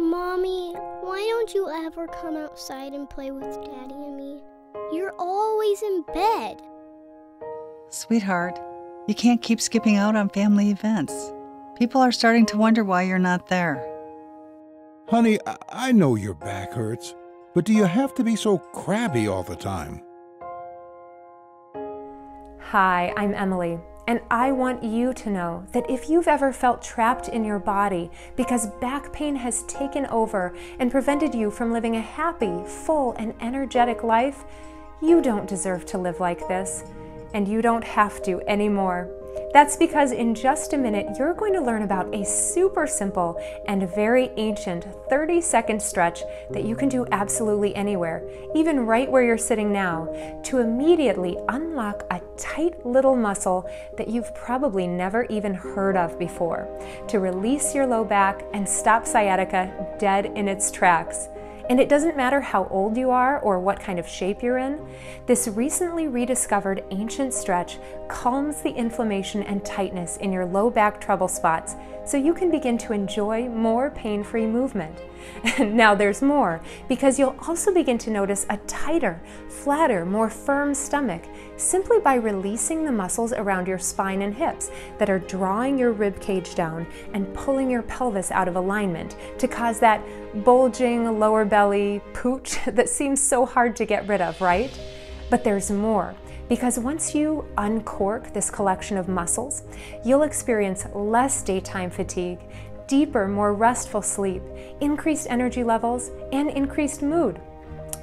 Mommy, why don't you ever come outside and play with Daddy and me? You're always in bed. Sweetheart, you can't keep skipping out on family events. People are starting to wonder why you're not there. Honey, I know your back hurts, but do you have to be so crabby all the time? Hi, I'm Emily, and I want you to know that if you've ever felt trapped in your body because back pain has taken over and prevented you from living a happy, full, and energetic life, you don't deserve to live like this, and you don't have to anymore. That's because in just a minute, you're going to learn about a super simple and very ancient 30-second stretch that you can do absolutely anywhere, even right where you're sitting now, to immediately unlock a tight little muscle that you've probably never even heard of before, to release your low back and stop sciatica dead in its tracks. And it doesn't matter how old you are or what kind of shape you're in, this recently rediscovered ancient stretch calms the inflammation and tightness in your low back trouble spots so you can begin to enjoy more pain-free movement. Now there's more, because you'll also begin to notice a tighter, flatter, more firm stomach simply by releasing the muscles around your spine and hips that are drawing your rib cage down and pulling your pelvis out of alignment to cause that bulging lower belly pooch that seems so hard to get rid of, right? But there's more. Because once you uncork this collection of muscles, you'll experience less daytime fatigue, deeper, more restful sleep, increased energy levels, and increased mood.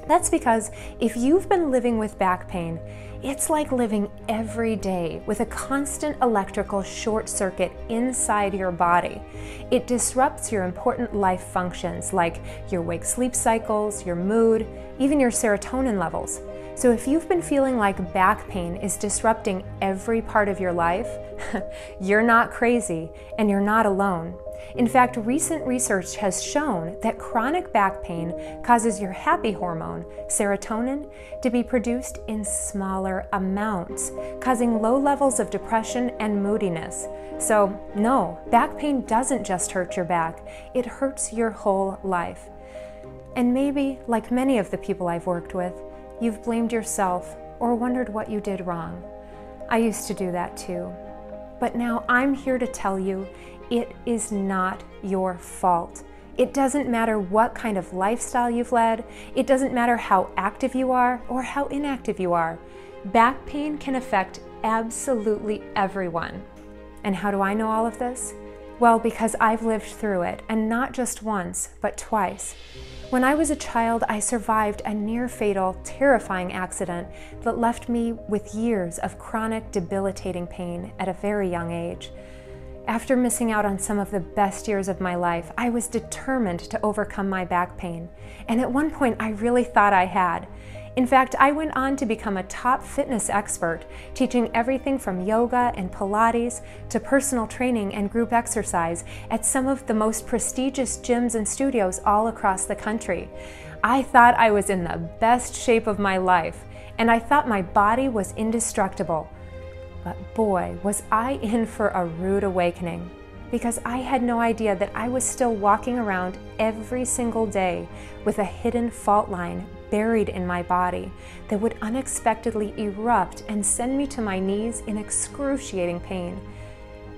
That's because if you've been living with back pain, it's like living every day with a constant electrical short circuit inside your body. It disrupts your important life functions like your wake-sleep cycles, your mood, even your serotonin levels. So if you've been feeling like back pain is disrupting every part of your life, you're not crazy and you're not alone. In fact, recent research has shown that chronic back pain causes your happy hormone, serotonin, to be produced in smaller amounts, causing low levels of depression and moodiness. So no, back pain doesn't just hurt your back, it hurts your whole life. And maybe, like many of the people I've worked with, you've blamed yourself or wondered what you did wrong. I used to do that too. But now I'm here to tell you it is not your fault. It doesn't matter what kind of lifestyle you've led. It doesn't matter how active you are or how inactive you are. Back pain can affect absolutely everyone. And how do I know all of this? Well, because I've lived through it, and not just once, but twice. When I was a child, I survived a near-fatal, terrifying accident that left me with years of chronic, debilitating pain at a very young age. After missing out on some of the best years of my life, I was determined to overcome my back pain, and at one point I really thought I had. In fact, I went on to become a top fitness expert, teaching everything from yoga and Pilates to personal training and group exercise at some of the most prestigious gyms and studios all across the country. I thought I was in the best shape of my life, and I thought my body was indestructible. But boy, was I in for a rude awakening, because I had no idea that I was still walking around every single day with a hidden fault line buried in my body that would unexpectedly erupt and send me to my knees in excruciating pain.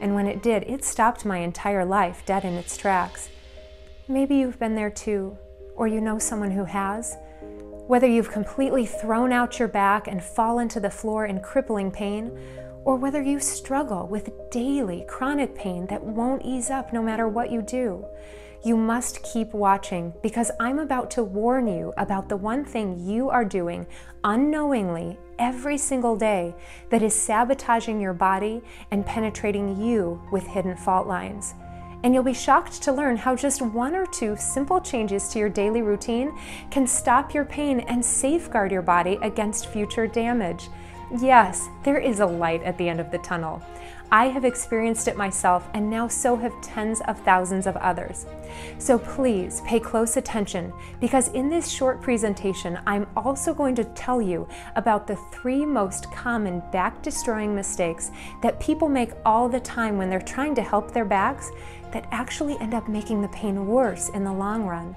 And when it did, it stopped my entire life dead in its tracks. Maybe you've been there too, or you know someone who has. Whether you've completely thrown out your back and fallen to the floor in crippling pain, or whether you struggle with daily chronic pain that won't ease up no matter what you do. You must keep watching, because I'm about to warn you about the one thing you are doing unknowingly every single day that is sabotaging your body and penetrating you with hidden fault lines. And you'll be shocked to learn how just one or two simple changes to your daily routine can stop your pain and safeguard your body against future damage. Yes, there is a light at the end of the tunnel. I have experienced it myself, and now so have tens of thousands of others. So please pay close attention, because in this short presentation, I'm also going to tell you about the 3 most common back-destroying mistakes that people make all the time when they're trying to help their backs that actually end up making the pain worse in the long run.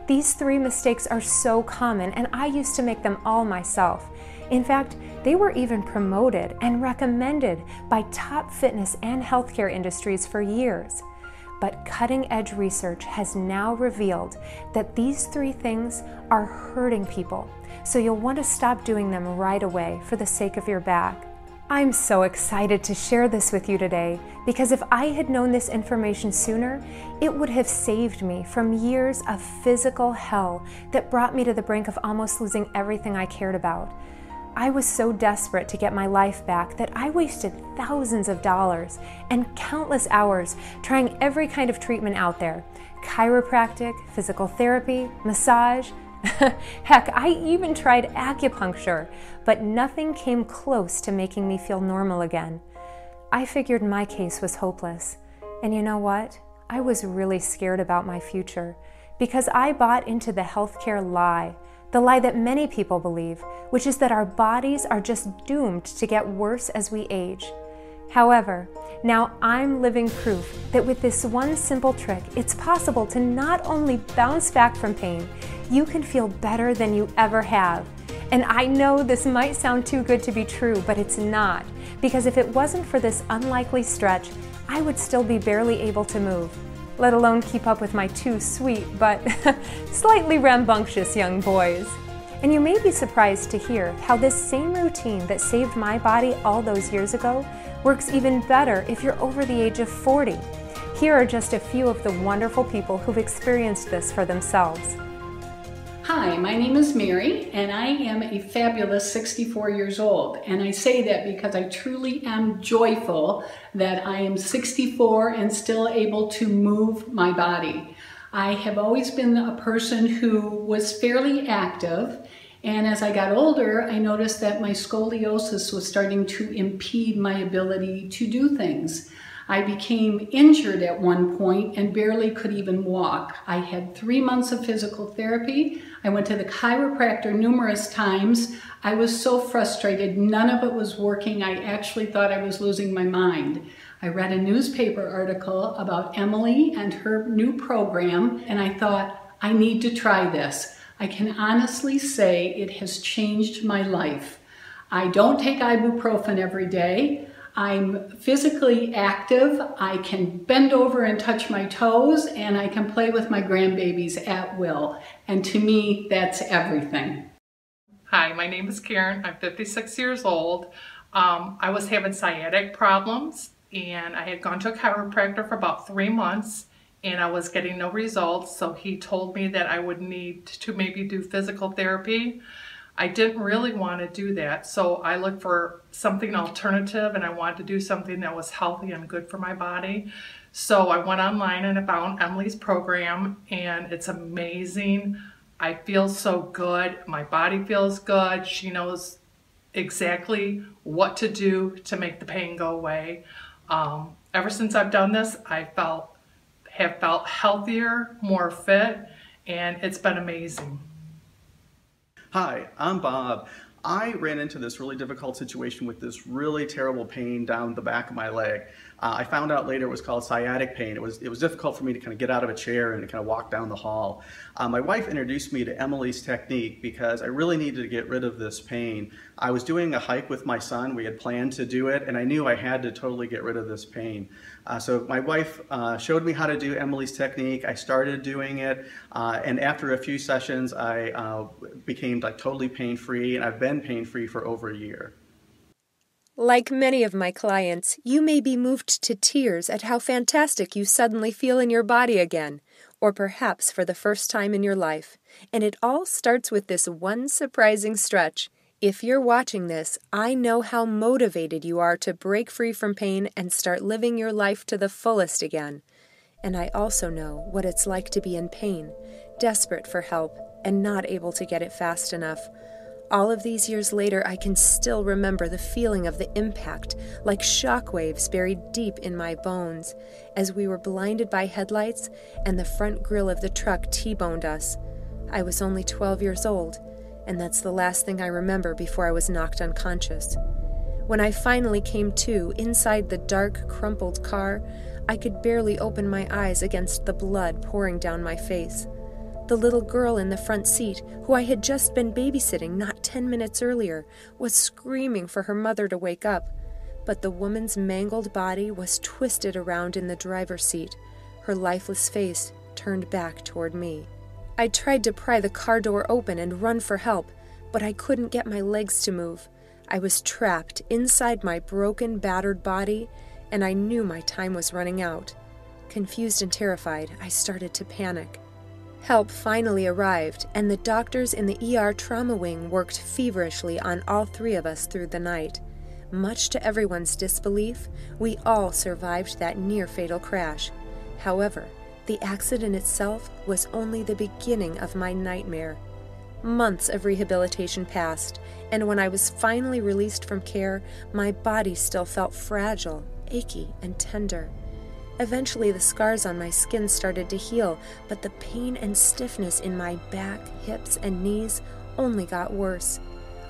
These 3 mistakes are so common, and I used to make them all myself. In fact, they were even promoted and recommended by top fitness and healthcare industries for years. But cutting-edge research has now revealed that these 3 things are hurting people, so you'll want to stop doing them right away for the sake of your back. I'm so excited to share this with you today, because if I had known this information sooner, it would have saved me from years of physical hell that brought me to the brink of almost losing everything I cared about. I was so desperate to get my life back that I wasted thousands of dollars and countless hours trying every kind of treatment out there. Chiropractic, physical therapy, massage. Heck, I even tried acupuncture, but nothing came close to making me feel normal again. I figured my case was hopeless. And you know what? I was really scared about my future, because I bought into the healthcare lie. The lie that many people believe, which is that our bodies are just doomed to get worse as we age. However, now I'm living proof that with this one simple trick, it's possible to not only bounce back from pain, you can feel better than you ever have. And I know this might sound too good to be true, but it's not, because if it wasn't for this unlikely stretch, I would still be barely able to move, let alone keep up with my 2 sweet but slightly rambunctious young boys. And you may be surprised to hear how this same routine that saved my body all those years ago works even better if you're over the age of 40. Here are just a few of the wonderful people who've experienced this for themselves. Hi, my name is Mary, and I am a fabulous 64 years old. And I say that because I truly am joyful that I am 64 and still able to move my body. I have always been a person who was fairly active, and as I got older, I noticed that my scoliosis was starting to impede my ability to do things. I became injured at one point and barely could even walk. I had 3 months of physical therapy. I went to the chiropractor numerous times. I was so frustrated. None of it was working. I actually thought I was losing my mind. I read a newspaper article about Emily and her new program, and I thought, I need to try this. I can honestly say it has changed my life. I don't take ibuprofen every day. I'm physically active, I can bend over and touch my toes, and I can play with my grandbabies at will. And to me, that's everything. Hi, my name is Karen. I'm 56 years old. I was having sciatic problems, and I had gone to a chiropractor for about 3 months, and I was getting no results, so he told me that I would need to maybe do physical therapy. I didn't really want to do that, so I looked for something alternative, and I wanted to do something that was healthy and good for my body. So I went online and I found Emily's program, and it's amazing. I feel so good. My body feels good. She knows exactly what to do to make the pain go away. Ever since I've done this, I have felt healthier, more fit, and it's been amazing. Hi, I'm Bob. I ran into this really difficult situation with this really terrible pain down the back of my leg. I found out later it was called sciatic pain. It was difficult for me to kind of get out of a chair and to kind of walk down the hall. My wife introduced me to Emily's technique because I really needed to get rid of this pain. I was doing a hike with my son. We had planned to do it, and I knew I had to totally get rid of this pain. So my wife showed me how to do Emily's technique. I started doing it, and after a few sessions, I became like totally pain-free, and I've been pain-free for over a year. Like many of my clients, you may be moved to tears at how fantastic you suddenly feel in your body again, or perhaps for the first time in your life. And it all starts with this one surprising stretch. If you're watching this, I know how motivated you are to break free from pain and start living your life to the fullest again. And I also know what it's like to be in pain, desperate for help, and not able to get it fast enough. All of these years later, I can still remember the feeling of the impact, like shockwaves buried deep in my bones, as we were blinded by headlights and the front grille of the truck T-boned us. I was only 12 years old, and that's the last thing I remember before I was knocked unconscious. When I finally came to, inside the dark, crumpled car, I could barely open my eyes against the blood pouring down my face. The little girl in the front seat, who I had just been babysitting not 10 minutes earlier, was screaming for her mother to wake up, but the woman's mangled body was twisted around in the driver's seat, her lifeless face turned back toward me. I tried to pry the car door open and run for help, but I couldn't get my legs to move. I was trapped inside my broken, battered body, and I knew my time was running out. Confused and terrified, I started to panic. Help finally arrived, and the doctors in the ER trauma wing worked feverishly on all three of us through the night. Much to everyone's disbelief, we all survived that near-fatal crash. However, the accident itself was only the beginning of my nightmare. Months of rehabilitation passed, and when I was finally released from care, my body still felt fragile, achy, and tender. Eventually, the scars on my skin started to heal, but the pain and stiffness in my back, hips, and knees only got worse.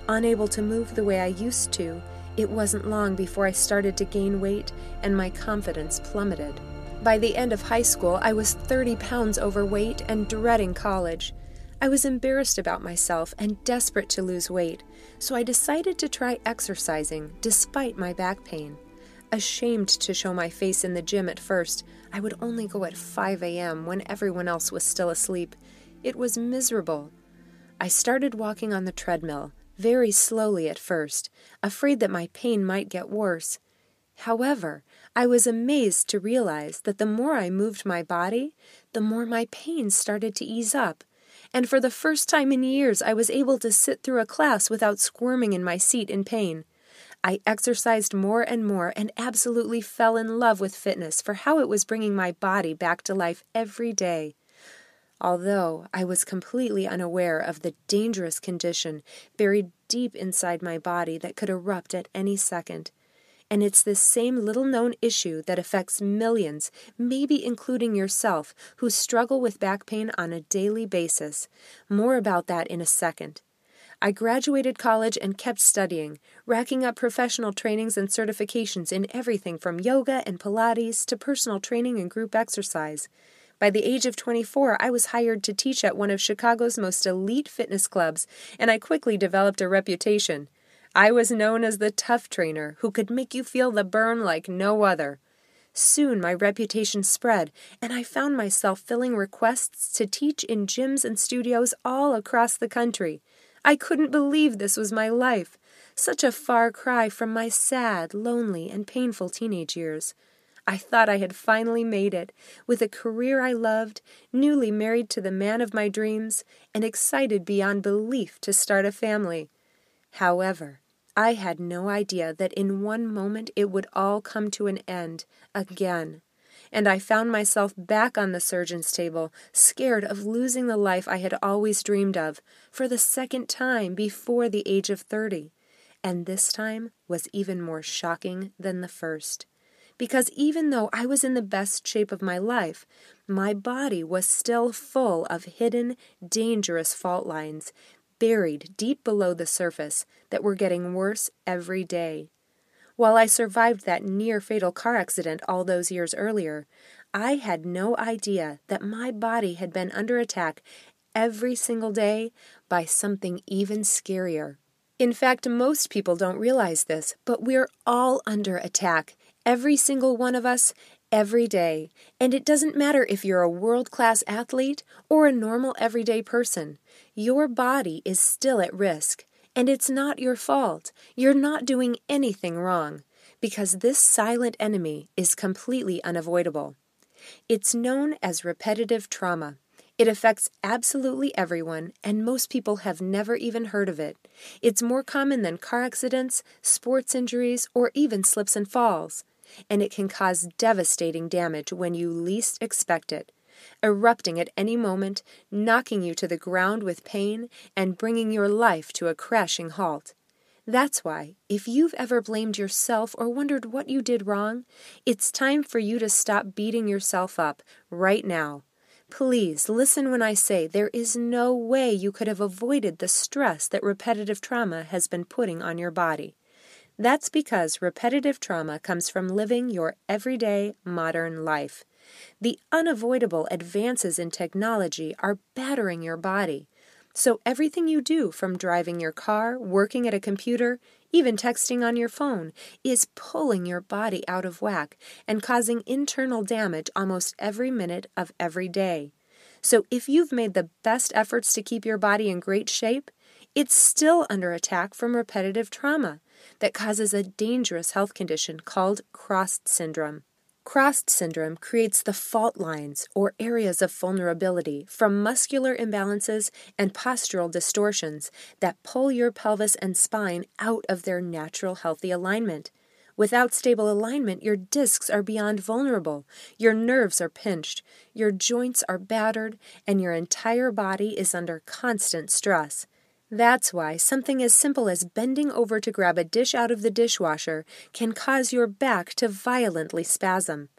Unable to move the way I used to, it wasn't long before I started to gain weight and my confidence plummeted. By the end of high school, I was 30 pounds overweight and dreading college. I was embarrassed about myself and desperate to lose weight, so I decided to try exercising despite my back pain. Ashamed to show my face in the gym at first, I would only go at 5 a.m. when everyone else was still asleep. It was miserable. I started walking on the treadmill, very slowly at first, afraid that my pain might get worse. However, I was amazed to realize that the more I moved my body, the more my pain started to ease up. And for the first time in years, I was able to sit through a class without squirming in my seat in pain. I exercised more and more and absolutely fell in love with fitness for how it was bringing my body back to life every day. Although I was completely unaware of the dangerous condition buried deep inside my body that could erupt at any second. And it's this same little-known issue that affects millions, maybe including yourself, who struggle with back pain on a daily basis. More about that in a second. I graduated college and kept studying, racking up professional trainings and certifications in everything from yoga and Pilates to personal training and group exercise. By the age of 24, I was hired to teach at one of Chicago's most elite fitness clubs, and I quickly developed a reputation. I was known as the tough trainer who could make you feel the burn like no other. Soon my reputation spread, and I found myself filling requests to teach in gyms and studios all across the country. I couldn't believe this was my life. Such a far cry from my sad, lonely, and painful teenage years. I thought I had finally made it, with a career I loved, newly married to the man of my dreams, and excited beyond belief to start a family. However, I had no idea that in one moment it would all come to an end, again. And I found myself back on the surgeon's table, scared of losing the life I had always dreamed of, for the second time before the age of 30. And this time was even more shocking than the first. Because even though I was in the best shape of my life, my body was still full of hidden, dangerous fault lines, buried deep below the surface, that were getting worse every day. While I survived that near-fatal car accident all those years earlier, I had no idea that my body had been under attack every single day by something even scarier. In fact, most people don't realize this, but we're all under attack, every single one of us, every day. And it doesn't matter if you're a world-class athlete or a normal everyday person. Your body is still at risk. And it's not your fault. You're not doing anything wrong, because this silent enemy is completely unavoidable. It's known as repetitive trauma. It affects absolutely everyone, and most people have never even heard of it. It's more common than car accidents, sports injuries, or even slips and falls. And it can cause devastating damage when you least expect it. erupting at any moment, knocking you to the ground with pain, and bringing your life to a crashing halt. That's why, if you've ever blamed yourself or wondered what you did wrong, it's time for you to stop beating yourself up right now. Please listen when I say there is no way you could have avoided the stress that repetitive trauma has been putting on your body. That's because repetitive trauma comes from living your everyday modern life. The unavoidable advances in technology are battering your body. So everything you do, from driving your car, working at a computer, even texting on your phone, is pulling your body out of whack and causing internal damage almost every minute of every day. So if you've made the best efforts to keep your body in great shape, it's still under attack from repetitive trauma that causes a dangerous health condition called Cross syndrome. Cross syndrome creates the fault lines, or areas of vulnerability, from muscular imbalances and postural distortions that pull your pelvis and spine out of their natural healthy alignment. Without stable alignment, your discs are beyond vulnerable, your nerves are pinched, your joints are battered, and your entire body is under constant stress. That's why something as simple as bending over to grab a dish out of the dishwasher can cause your back to violently spasm.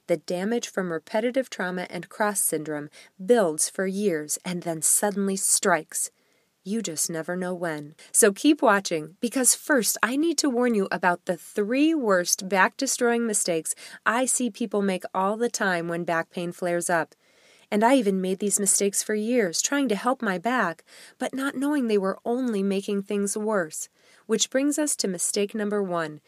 The damage from repetitive trauma and cross syndrome builds for years and then suddenly strikes. You just never know when. So keep watching, because first I need to warn you about the 3 worst back-destroying mistakes I see people make all the time when back pain flares up. And I even made these mistakes for years, trying to help my back, but not knowing they were only making things worse. Which brings us to mistake number 1,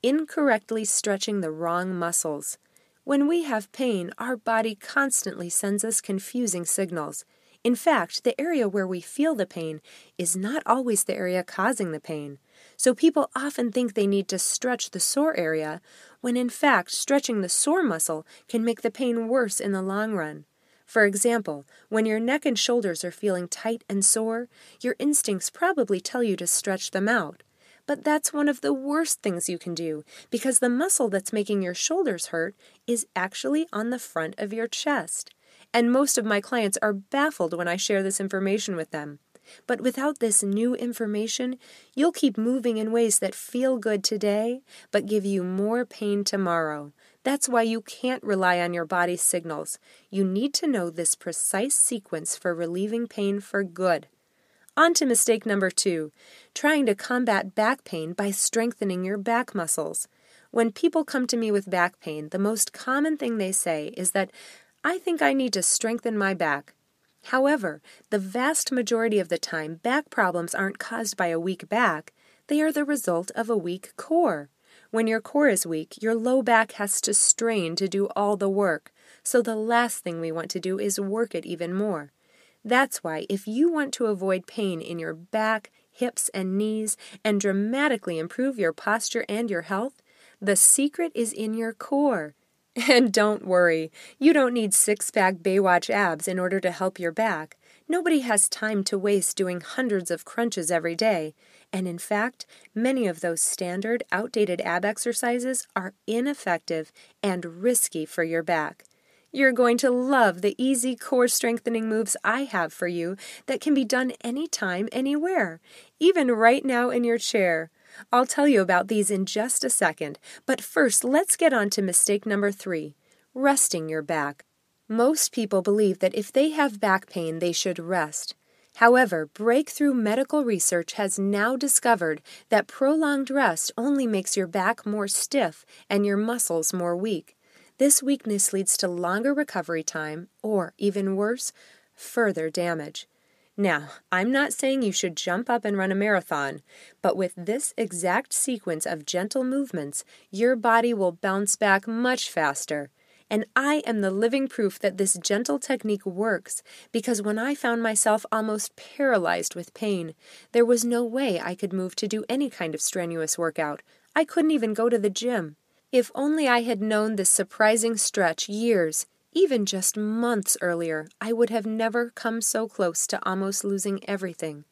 incorrectly stretching the wrong muscles. When we have pain, our body constantly sends us confusing signals. In fact, the area where we feel the pain is not always the area causing the pain. So people often think they need to stretch the sore area, when in fact stretching the sore muscle can make the pain worse in the long run. For example, when your neck and shoulders are feeling tight and sore, your instincts probably tell you to stretch them out. But that's one of the worst things you can do, because the muscle that's making your shoulders hurt is actually on the front of your chest. And most of my clients are baffled when I share this information with them. But without this new information, you'll keep moving in ways that feel good today, but give you more pain tomorrow. That's why you can't rely on your body's signals. You need to know this precise sequence for relieving pain for good. On to mistake number 2, trying to combat back pain by strengthening your back muscles. When people come to me with back pain, the most common thing they say is that, "I think I need to strengthen my back." However, the vast majority of the time, back problems aren't caused by a weak back. They are the result of a weak core. When your core is weak, your low back has to strain to do all the work. So the last thing we want to do is work it even more. That's why if you want to avoid pain in your back, hips, and knees, and dramatically improve your posture and your health, the secret is in your core. And don't worry, you don't need six-pack Baywatch abs in order to help your back. Nobody has time to waste doing hundreds of crunches every day. And in fact, many of those standard, outdated ab exercises are ineffective and risky for your back. You're going to love the easy core strengthening moves I have for you that can be done anytime, anywhere, even right now in your chair. I'll tell you about these in just a second, but first let's get on to mistake number 3, resting your back. Most people believe that if they have back pain, they should rest. However, breakthrough medical research has now discovered that prolonged rest only makes your back more stiff and your muscles more weak. This weakness leads to longer recovery time, or, even worse, further damage. Now, I'm not saying you should jump up and run a marathon, but with this exact sequence of gentle movements, your body will bounce back much faster. And I am the living proof that this gentle technique works, because when I found myself almost paralyzed with pain, there was no way I could move to do any kind of strenuous workout. I couldn't even go to the gym. If only I had known this surprising stretch years, even just months earlier, I would have never come so close to almost losing everything.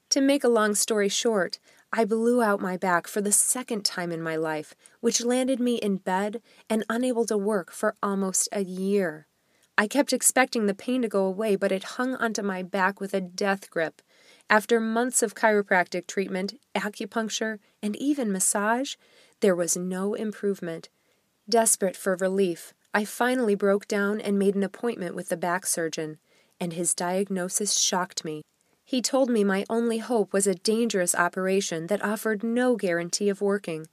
To make a long story short, I blew out my back for the second time in my life, which landed me in bed and unable to work for almost a year. I kept expecting the pain to go away, but it hung onto my back with a death grip. After months of chiropractic treatment, acupuncture, and even massage, there was no improvement. Desperate for relief, I finally broke down and made an appointment with the back surgeon, and his diagnosis shocked me. He told me my only hope was a dangerous operation that offered no guarantee of working.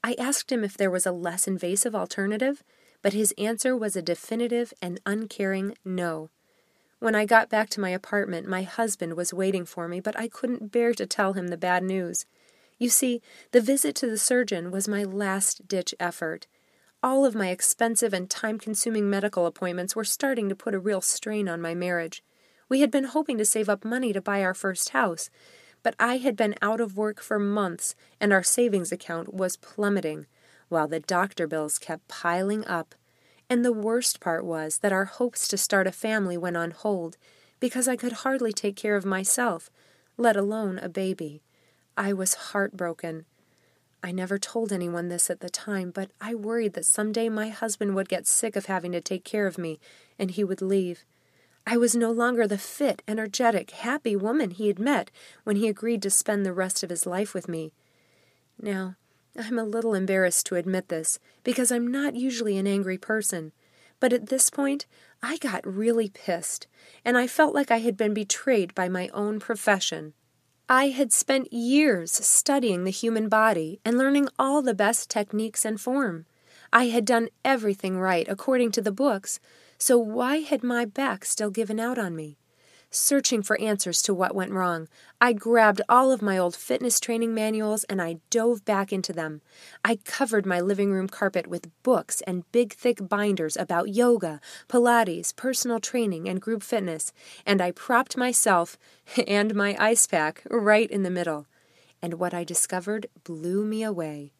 I asked him if there was a less invasive alternative, but his answer was a definitive and uncaring no. When I got back to my apartment, my husband was waiting for me, but I couldn't bear to tell him the bad news. You see, the visit to the surgeon was my last-ditch effort. All of my expensive and time-consuming medical appointments were starting to put a real strain on my marriage. We had been hoping to save up money to buy our first house, but I had been out of work for months, and our savings account was plummeting, while the doctor bills kept piling up. And the worst part was that our hopes to start a family went on hold, because I could hardly take care of myself, let alone a baby. I was heartbroken. I never told anyone this at the time, but I worried that someday my husband would get sick of having to take care of me, and he would leave. I was no longer the fit, energetic, happy woman he had met when he agreed to spend the rest of his life with me. Now, I'm a little embarrassed to admit this, because I'm not usually an angry person, but at this point, I got really pissed, and I felt like I had been betrayed by my own profession. I had spent years studying the human body and learning all the best techniques and form. I had done everything right according to the books, so why had my back still given out on me? Searching for answers to what went wrong, I grabbed all of my old fitness training manuals and I dove back into them. I covered my living room carpet with books and big thick binders about yoga, Pilates, personal training, and group fitness, and I propped myself and my ice pack right in the middle. And what I discovered blew me away.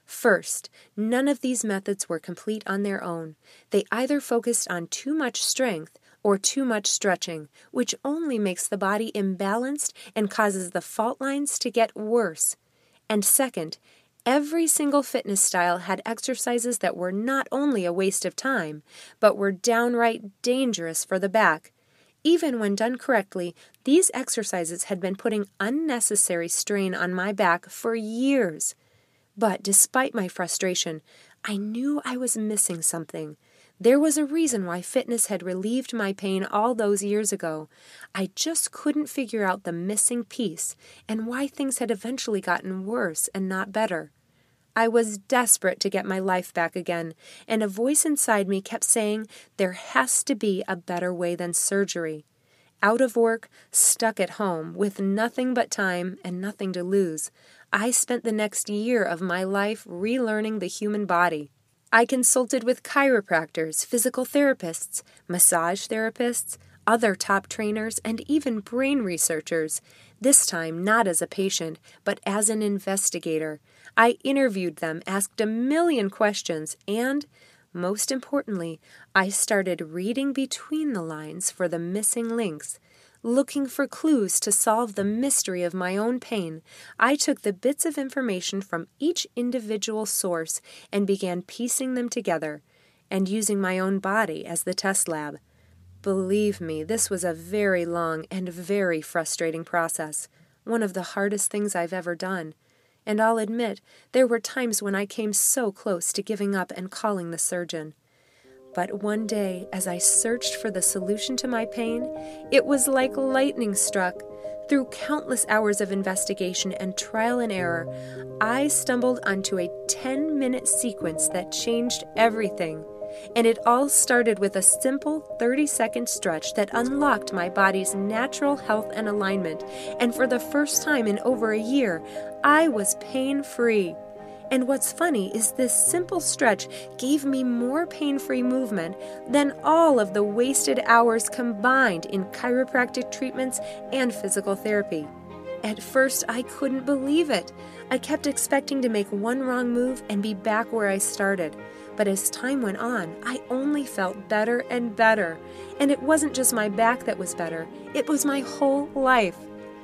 First, none of these methods were complete on their own. They either focused on too much strength or too much stretching, which only makes the body imbalanced and causes the fault lines to get worse. And second, every single fitness style had exercises that were not only a waste of time, but were downright dangerous for the back. Even when done correctly, these exercises had been putting unnecessary strain on my back for years. But despite my frustration, I knew I was missing something. There was a reason why fitness had relieved my pain all those years ago. I just couldn't figure out the missing piece and why things had eventually gotten worse and not better. I was desperate to get my life back again, and a voice inside me kept saying there has to be a better way than surgery. Out of work, stuck at home, with nothing but time and nothing to lose, I spent the next year of my life relearning the human body. I consulted with chiropractors, physical therapists, massage therapists, other top trainers, and even brain researchers, this time not as a patient, but as an investigator. I interviewed them, asked a million questions, and, most importantly, I started reading between the lines for the missing links. Looking for clues to solve the mystery of my own pain, I took the bits of information from each individual source and began piecing them together, and using my own body as the test lab. Believe me, this was a very long and very frustrating process, one of the hardest things I've ever done. And I'll admit, there were times when I came so close to giving up and calling the surgeon. But one day, as I searched for the solution to my pain, it was like lightning struck. Through countless hours of investigation and trial and error, I stumbled onto a 10-minute sequence that changed everything. And it all started with a simple 30-second stretch that unlocked my body's natural health and alignment. And for the first time in over a year, I was pain-free. And what's funny is this simple stretch gave me more pain-free movement than all of the wasted hours combined in chiropractic treatments and physical therapy. At first, I couldn't believe it. I kept expecting to make one wrong move and be back where I started. But as time went on, I only felt better and better. And it wasn't just my back that was better, it was my whole life.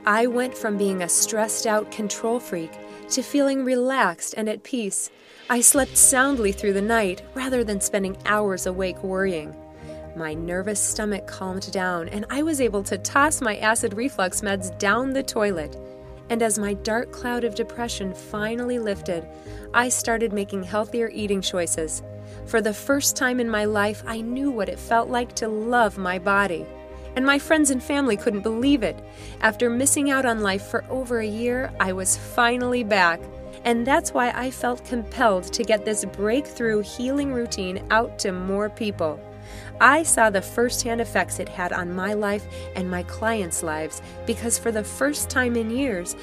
I went from being a stressed-out control freak to feeling relaxed and at peace. I slept soundly through the night rather than spending hours awake worrying. My nervous stomach calmed down, and I was able to toss my acid reflux meds down the toilet. And as my dark cloud of depression finally lifted, I started making healthier eating choices. For the first time in my life, I knew what it felt like to love my body. And my friends and family couldn't believe it. After missing out on life for over a year, I was finally back. And that's why I felt compelled to get this breakthrough healing routine out to more people. I saw the firsthand effects it had on my life and my clients' lives because for the first time in years,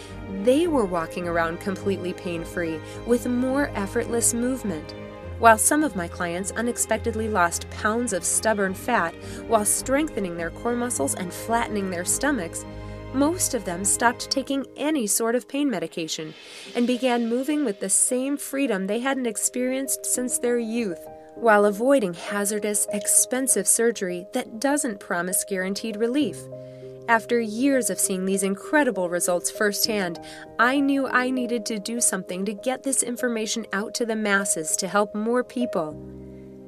they were walking around completely pain-free with more effortless movement. While some of my clients unexpectedly lost pounds of stubborn fat while strengthening their core muscles and flattening their stomachs, most of them stopped taking any sort of pain medication and began moving with the same freedom they hadn't experienced since their youth, while avoiding hazardous, expensive surgery that doesn't promise guaranteed relief. After years of seeing these incredible results firsthand, I knew I needed to do something to get this information out to the masses to help more people.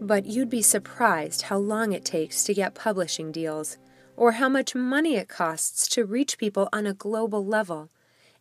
But you'd be surprised how long it takes to get publishing deals, or how much money it costs to reach people on a global level.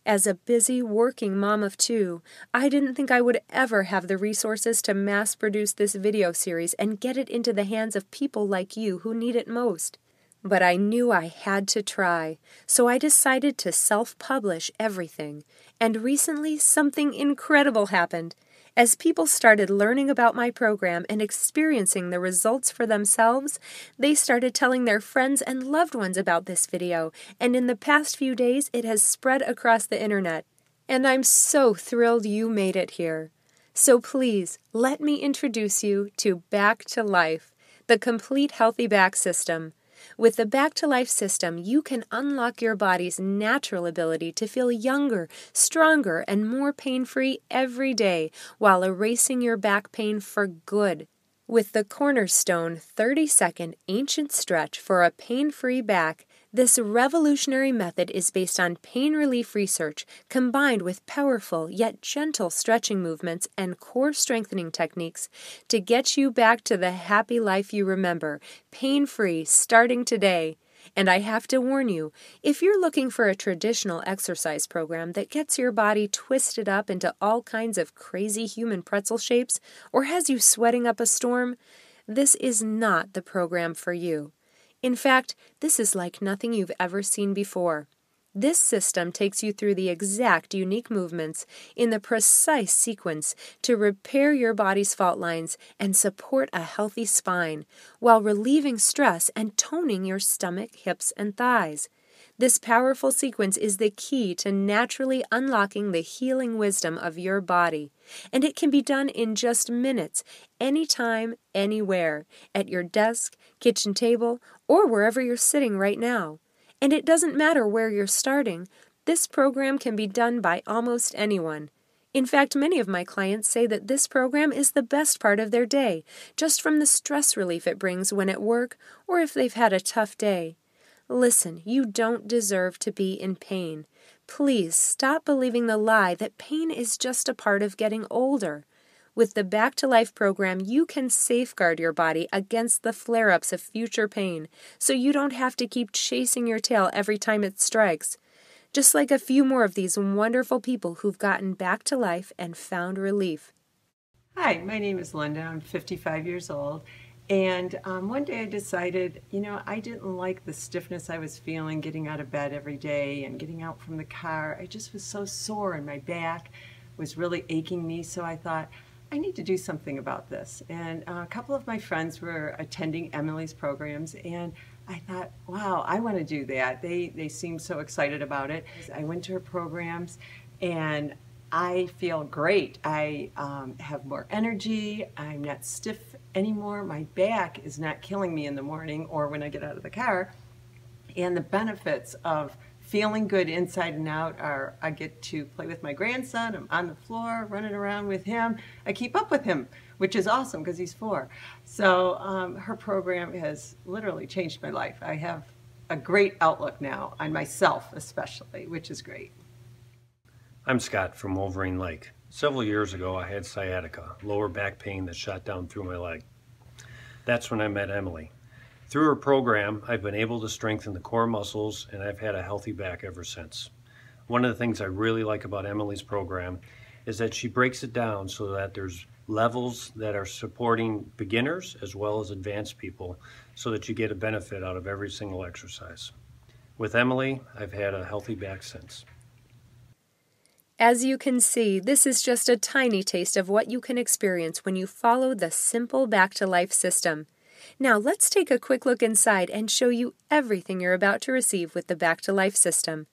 As a busy, working mom of two, I didn't think I would ever have the resources to mass-produce this video series and get it into the hands of people like you who need it most. But I knew I had to try, so I decided to self-publish everything. And recently, something incredible happened. As people started learning about my program and experiencing the results for themselves, they started telling their friends and loved ones about this video, and in the past few days, it has spread across the internet. And I'm so thrilled you made it here. So please, let me introduce you to Back to Life, the complete healthy back system. With the Back to Life system, you can unlock your body's natural ability to feel younger, stronger, and more pain-free every day while erasing your back pain for good. With the cornerstone 30-second ancient stretch for a pain-free back, this revolutionary method is based on pain relief research combined with powerful yet gentle stretching movements and core strengthening techniques to get you back to the happy life you remember, pain-free, starting today. And I have to warn you, if you're looking for a traditional exercise program that gets your body twisted up into all kinds of crazy human pretzel shapes or has you sweating up a storm, this is not the program for you. In fact, this is like nothing you've ever seen before. This system takes you through the exact unique movements in the precise sequence to repair your body's fault lines and support a healthy spine, while relieving stress and toning your stomach, hips, and thighs. This powerful sequence is the key to naturally unlocking the healing wisdom of your body, and it can be done in just minutes, anytime, anywhere, at your desk, kitchen table, or wherever you're sitting right now. And it doesn't matter where you're starting. This program can be done by almost anyone. In fact, many of my clients say that this program is the best part of their day, just from the stress relief it brings when at work or if they've had a tough day. Listen, you don't deserve to be in pain. Please stop believing the lie that pain is just a part of getting older. With the Back to Life program, you can safeguard your body against the flare-ups of future pain, so you don't have to keep chasing your tail every time it strikes. Just like a few more of these wonderful people who've gotten back to life and found relief. Hi, my name is Linda. I'm 55 years old. And one day I decided, I didn't like the stiffness I was feeling getting out of bed every day and getting out from the car. I just was so sore and my back was really aching me. So I thought, I need to do something about this. And a couple of my friends were attending Emily's programs, and I thought, wow, I want to do that. They seemed so excited about it. I went to her programs and I feel great. I have more energy. I'm not stiff anymore. My back is not killing me in the morning or when I get out of the car. And the benefits of feeling good inside and out are I get to play with my grandson. I'm on the floor running around with him. I keep up with him, which is awesome because he's 4. So her program has literally changed my life. I have a great outlook now on myself especially, which is great. I'm Scott from Wolverine Lake. Several years ago, I had sciatica, lower back pain that shot down through my leg. That's when I met Emily. Through her program, I've been able to strengthen the core muscles, and I've had a healthy back ever since. One of the things I really like about Emily's program is that she breaks it down so that there's levels that are supporting beginners as well as advanced people so that you get a benefit out of every single exercise. With Emily, I've had a healthy back since. As you can see, this is just a tiny taste of what you can experience when you follow the simple Back to Life system. Now let's take a quick look inside and show you everything you're about to receive with the Back to Life system.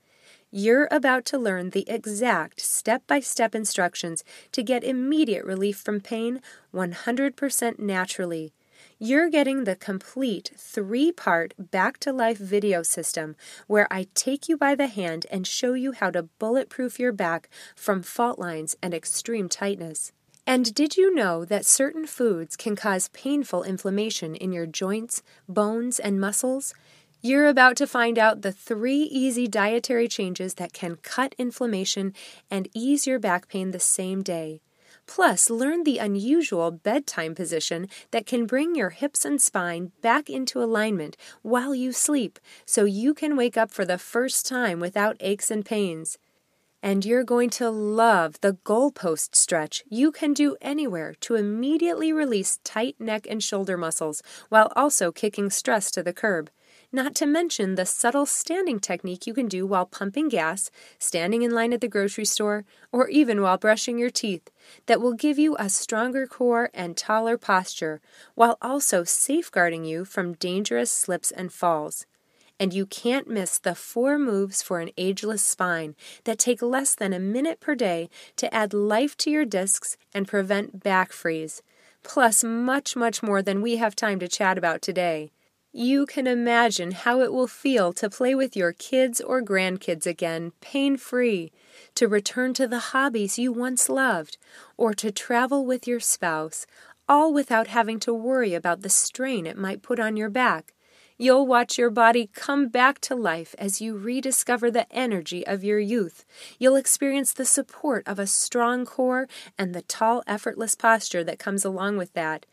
You're about to learn the exact step-by-step instructions to get immediate relief from pain 100% naturally. You're getting the complete 3-part Back to Life video system where I take you by the hand and show you how to bulletproof your back from fault lines and extreme tightness. And did you know that certain foods can cause painful inflammation in your joints, bones, and muscles? You're about to find out the 3 easy dietary changes that can cut inflammation and ease your back pain the same day. Plus, learn the unusual bedtime position that can bring your hips and spine back into alignment while you sleep so you can wake up for the first time without aches and pains. And you're going to love the goalpost stretch you can do anywhere to immediately release tight neck and shoulder muscles while also kicking stress to the curb. Not to mention the subtle standing technique you can do while pumping gas, standing in line at the grocery store, or even while brushing your teeth that will give you a stronger core and taller posture while also safeguarding you from dangerous slips and falls. And you can't miss the 4 moves for an ageless spine that take less than a minute per day to add life to your discs and prevent back freeze. Plus much more than we have time to chat about today. You can imagine how it will feel to play with your kids or grandkids again, pain-free, to return to the hobbies you once loved, or to travel with your spouse, all without having to worry about the strain it might put on your back. You'll watch your body come back to life as you rediscover the energy of your youth. You'll experience the support of a strong core and the tall, effortless posture that comes along with that.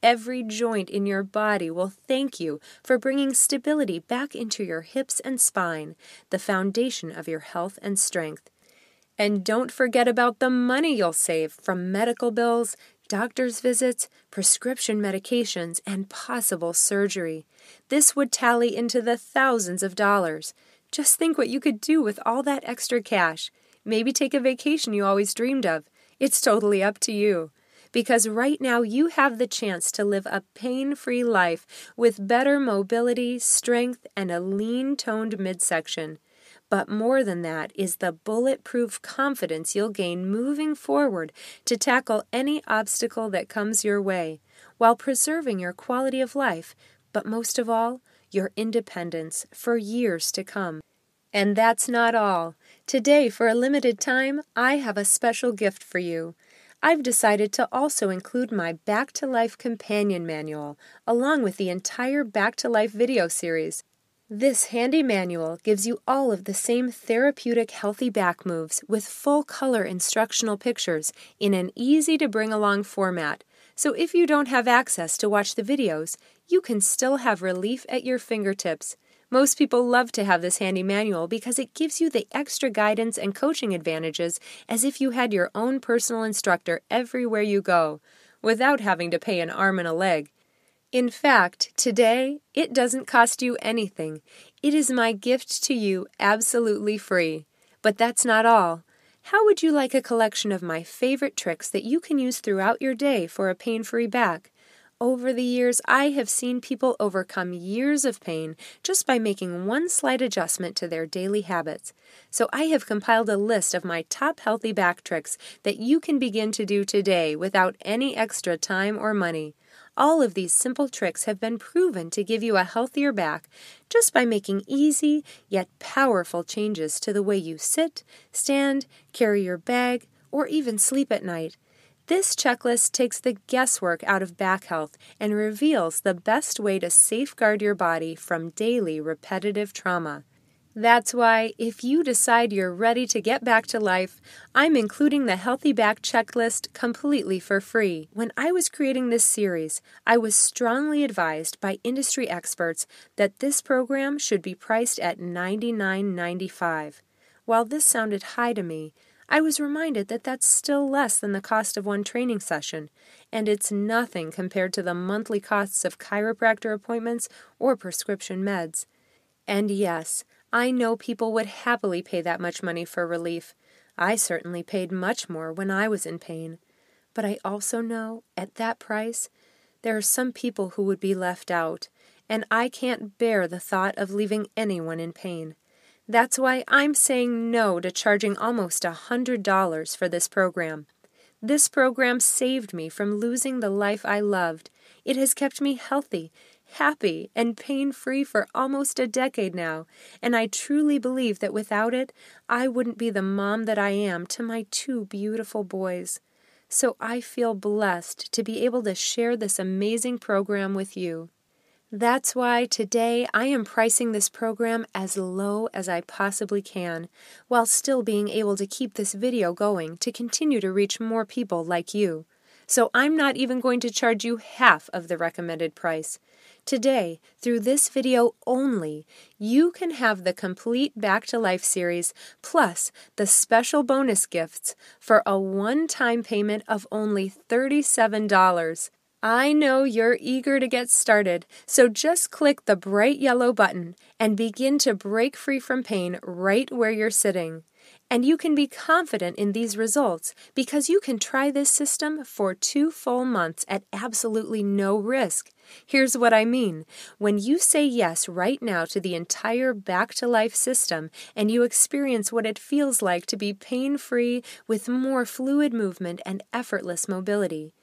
Every joint in your body will thank you for bringing stability back into your hips and spine, the foundation of your health and strength. And don't forget about the money you'll save from medical bills, doctor's visits, prescription medications, and possible surgery. This would tally into the thousands of dollars. Just think what you could do with all that extra cash. Maybe take a vacation you always dreamed of. It's totally up to you. Because right now you have the chance to live a pain-free life with better mobility, strength, and a lean-toned midsection. But more than that is the bulletproof confidence you'll gain moving forward to tackle any obstacle that comes your way, while preserving your quality of life, but most of all, your independence for years to come. And that's not all. Today, for a limited time, I have a special gift for you. I've decided to also include my Back to Life companion manual, along with the entire Back to Life video series. This handy manual gives you all of the same therapeutic healthy back moves with full color instructional pictures in an easy-to-bring-along format. So if you don't have access to watch the videos, you can still have relief at your fingertips. Most people love to have this handy manual because it gives you the extra guidance and coaching advantages as if you had your own personal instructor everywhere you go, without having to pay an arm and a leg. In fact, today, it doesn't cost you anything. It is my gift to you absolutely free. But that's not all. How would you like a collection of my favorite tricks that you can use throughout your day for a pain-free back? Over the years, I have seen people overcome years of pain just by making one slight adjustment to their daily habits. So I have compiled a list of my top healthy back tricks that you can begin to do today without any extra time or money. All of these simple tricks have been proven to give you a healthier back just by making easy yet powerful changes to the way you sit, stand, carry your bag, or even sleep at night. This checklist takes the guesswork out of back health and reveals the best way to safeguard your body from daily repetitive trauma. That's why, if you decide you're ready to get back to life, I'm including the Healthy Back Checklist completely for free. When I was creating this series, I was strongly advised by industry experts that this program should be priced at $99.95. While this sounded high to me, I was reminded that that's still less than the cost of one training session, and it's nothing compared to the monthly costs of chiropractor appointments or prescription meds. And yes, I know people would happily pay that much money for relief. I certainly paid much more when I was in pain. But I also know, at that price, there are some people who would be left out, and I can't bear the thought of leaving anyone in pain. That's why I'm saying no to charging almost $100 for this program. This program saved me from losing the life I loved. It has kept me healthy, happy, and pain-free for almost a decade now, and I truly believe that without it, I wouldn't be the mom that I am to my 2 beautiful boys. So I feel blessed to be able to share this amazing program with you. That's why today I am pricing this program as low as I possibly can, while still being able to keep this video going to continue to reach more people like you. So I'm not even going to charge you half of the recommended price. Today, through this video only, you can have the complete Back to Life series plus the special bonus gifts for a one-time payment of only $37. I know you're eager to get started, so just click the bright yellow button and begin to break free from pain right where you're sitting. And you can be confident in these results because you can try this system for 2 full months at absolutely no risk. Here's what I mean. When you say yes right now to the entire Back to Life system and you experience what it feels like to be pain-free with more fluid movement and effortless mobility,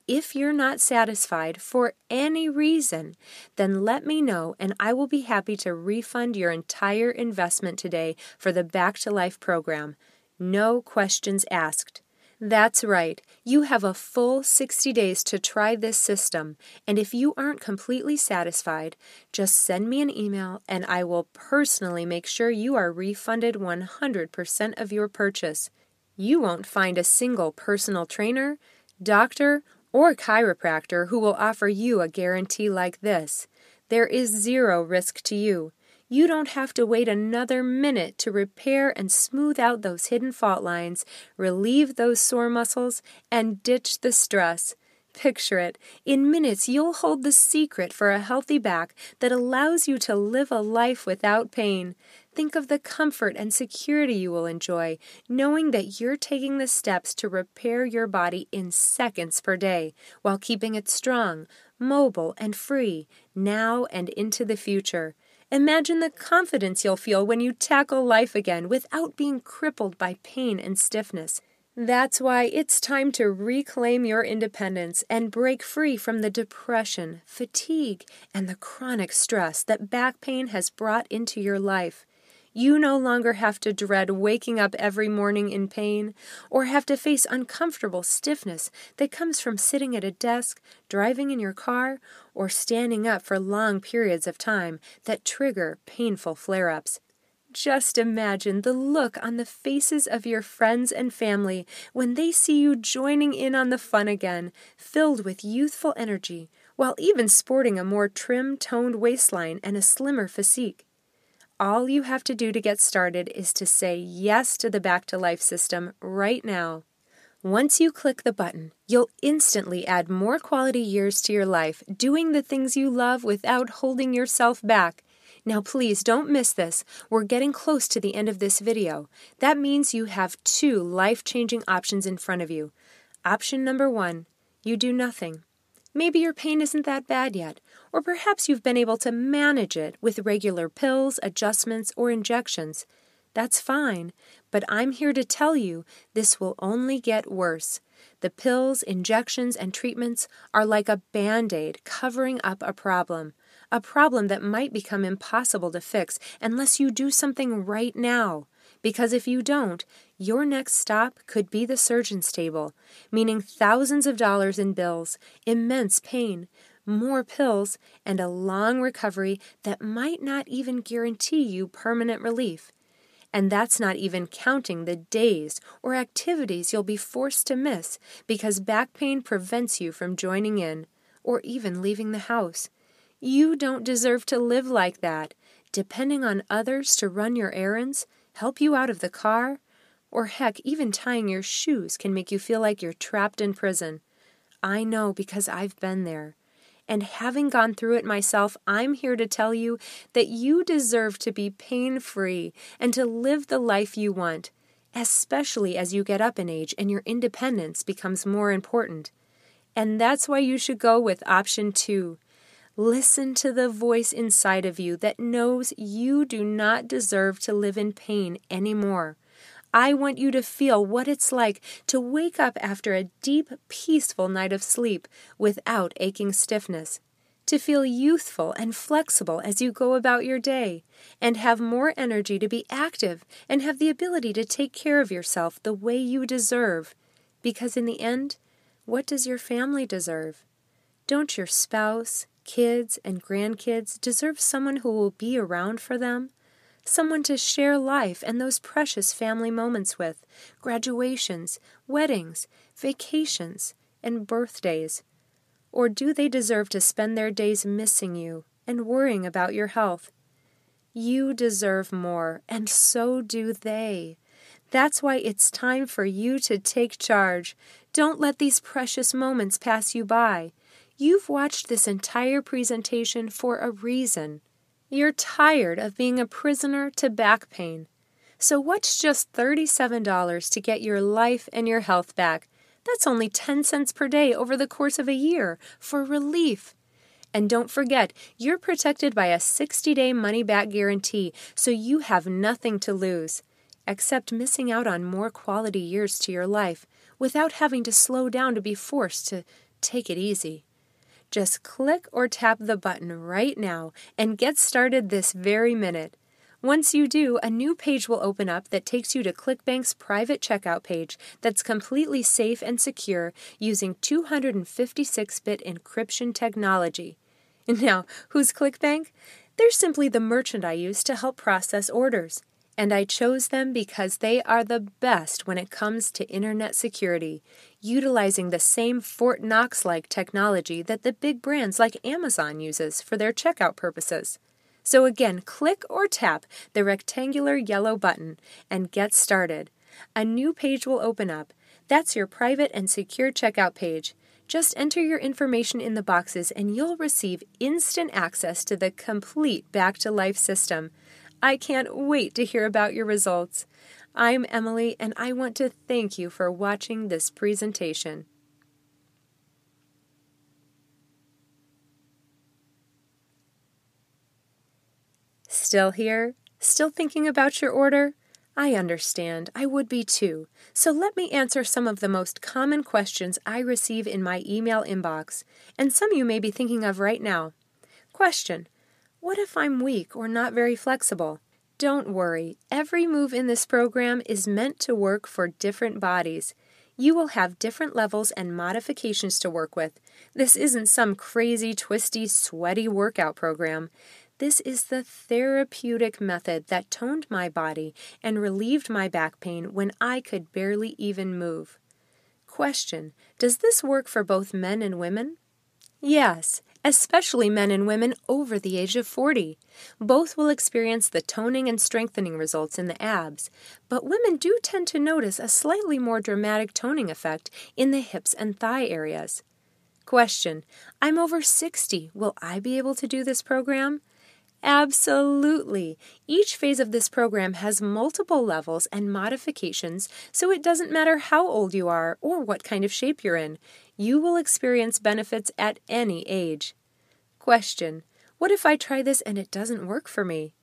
if you're not satisfied for any reason, then let me know and I will be happy to refund your entire investment today for the Back to Life program. No questions asked. That's right, you have a full 60 days to try this system, and if you aren't completely satisfied, just send me an email and I will personally make sure you are refunded 100% of your purchase. You won't find a single personal trainer, doctor, or chiropractor who will offer you a guarantee like this. There is 0 risk to you. You don't have to wait another minute to repair and smooth out those hidden fault lines, relieve those sore muscles, and ditch the stress. Picture it. In minutes, you'll hold the secret for a healthy back that allows you to live a life without pain. Think of the comfort and security you will enjoy, knowing that you're taking the steps to repair your body in seconds per day, while keeping it strong, mobile, and free, now and into the future. Imagine the confidence you'll feel when you tackle life again without being crippled by pain and stiffness. That's why it's time to reclaim your independence and break free from the depression, fatigue, and the chronic stress that back pain has brought into your life. You no longer have to dread waking up every morning in pain or have to face uncomfortable stiffness that comes from sitting at a desk, driving in your car, or standing up for long periods of time that trigger painful flare-ups. Just imagine the look on the faces of your friends and family when they see you joining in on the fun again, filled with youthful energy, while even sporting a more trim-toned waistline and a slimmer physique. All you have to do to get started is to say yes to the Back to Life system right now. Once you click the button, you'll instantly add more quality years to your life, doing the things you love without holding yourself back. Now please don't miss this. We're getting close to the end of this video. That means you have 2 life-changing options in front of you. Option number 1, you do nothing. Maybe your pain isn't that bad yet, or perhaps you've been able to manage it with regular pills, adjustments, or injections. That's fine, but I'm here to tell you this will only get worse. The pills, injections, and treatments are like a Band-Aid covering up a problem that might become impossible to fix unless you do something right now. Because if you don't, your next stop could be the surgeon's table, meaning thousands of dollars in bills, immense pain, more pills, and a long recovery that might not even guarantee you permanent relief. And that's not even counting the days or activities you'll be forced to miss because back pain prevents you from joining in or even leaving the house. You don't deserve to live like that, depending on others to run your errands, help you out of the car, or heck, even tying your shoes can make you feel like you're trapped in prison. I know because I've been there. And having gone through it myself, I'm here to tell you that you deserve to be pain-free and to live the life you want, especially as you get up in age and your independence becomes more important. And that's why you should go with option 2. Listen to the voice inside of you that knows you do not deserve to live in pain anymore. I want you to feel what it's like to wake up after a deep, peaceful night of sleep without aching stiffness, to feel youthful and flexible as you go about your day, and have more energy to be active and have the ability to take care of yourself the way you deserve. Because in the end, what does your family deserve? Don't your spouse, kids, and grandkids deserve someone who will be around for them? Someone to share life and those precious family moments with, graduations, weddings, vacations, and birthdays? Or do they deserve to spend their days missing you and worrying about your health? You deserve more, and so do they. That's why it's time for you to take charge. Don't let these precious moments pass you by. You've watched this entire presentation for a reason. You're tired of being a prisoner to back pain. So what's just $37 to get your life and your health back? That's only 10 cents per day over the course of a year for relief. And don't forget, you're protected by a 60-day money-back guarantee, so you have nothing to lose, except missing out on more quality years to your life without having to slow down to be forced to take it easy. Just click or tap the button right now and get started this very minute. Once you do, a new page will open up that takes you to ClickBank's private checkout page that's completely safe and secure using 256-bit encryption technology. Now, who's ClickBank? They're simply the merchant I use to help process orders. And I chose them because they are the best when it comes to internet security, utilizing the same Fort Knox-like technology that the big brands like Amazon uses for their checkout purposes. So again, click or tap the rectangular yellow button and get started. A new page will open up. That's your private and secure checkout page. Just enter your information in the boxes and you'll receive instant access to the complete Back to Life system. I can't wait to hear about your results. I'm Emily, and I want to thank you for watching this presentation. Still here? Still thinking about your order? I understand. I would be too. So let me answer some of the most common questions I receive in my email inbox, and some you may be thinking of right now. Question: what if I'm weak or not very flexible? Don't worry. Every move in this program is meant to work for different bodies. You will have different levels and modifications to work with. This isn't some crazy, twisty, sweaty workout program. This is the therapeutic method that toned my body and relieved my back pain when I could barely even move. Question: does this work for both men and women? Yes, especially men and women over the age of 40. Both will experience the toning and strengthening results in the abs, but women do tend to notice a slightly more dramatic toning effect in the hips and thigh areas. Question: I'm over 60. Will I be able to do this program? Absolutely. Each phase of this program has multiple levels and modifications, so it doesn't matter how old you are or what kind of shape you're in. You will experience benefits at any age. Question: what if I try this and it doesn't work for me?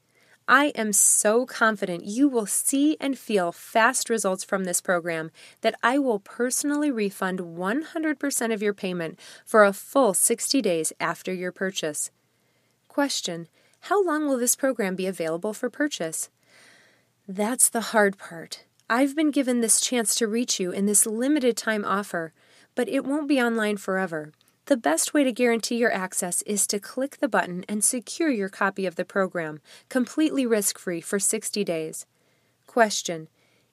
I am so confident you will see and feel fast results from this program that I will personally refund 100% of your payment for a full 60 days after your purchase. Question: how long will this program be available for purchase? That's the hard part. I've been given this chance to reach you in this limited time offer, but it won't be online forever. The best way to guarantee your access is to click the button and secure your copy of the program, completely risk-free for 60 days. Question: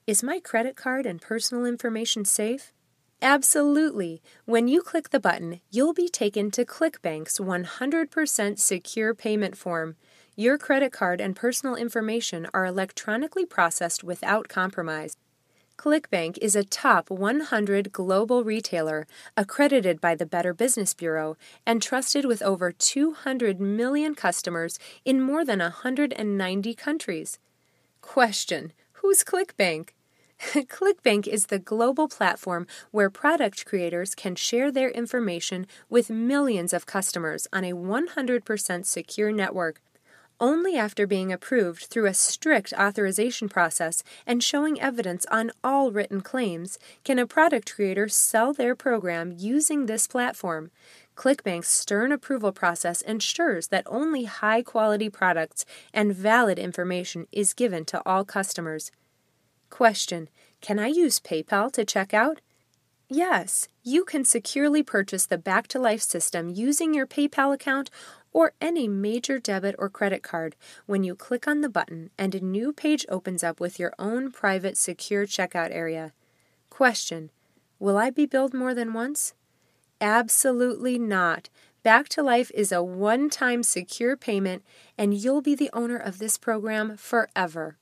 is my credit card and personal information safe? Absolutely. When you click the button, you'll be taken to ClickBank's 100% secure payment form. Your credit card and personal information are electronically processed without compromise. ClickBank is a top 100 global retailer accredited by the Better Business Bureau and trusted with over 200 million customers in more than 190 countries. Question: who's ClickBank? ClickBank is the global platform where product creators can share their information with millions of customers on a 100% secure network. Only after being approved through a strict authorization process and showing evidence on all written claims can a product creator sell their program using this platform. ClickBank's stern approval process ensures that only high-quality products and valid information is given to all customers. Question: can I use PayPal to check out? Yes, you can securely purchase the Back to Life system using your PayPal account or any major debit or credit card when you click on the button and a new page opens up with your own private secure checkout area. Question: will I be billed more than once? Absolutely not. Back to Life is a one-time secure payment and you'll be the owner of this program forever.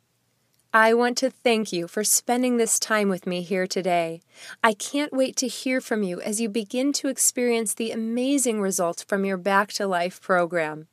I want to thank you for spending this time with me here today. I can't wait to hear from you as you begin to experience the amazing results from your Back to Life program.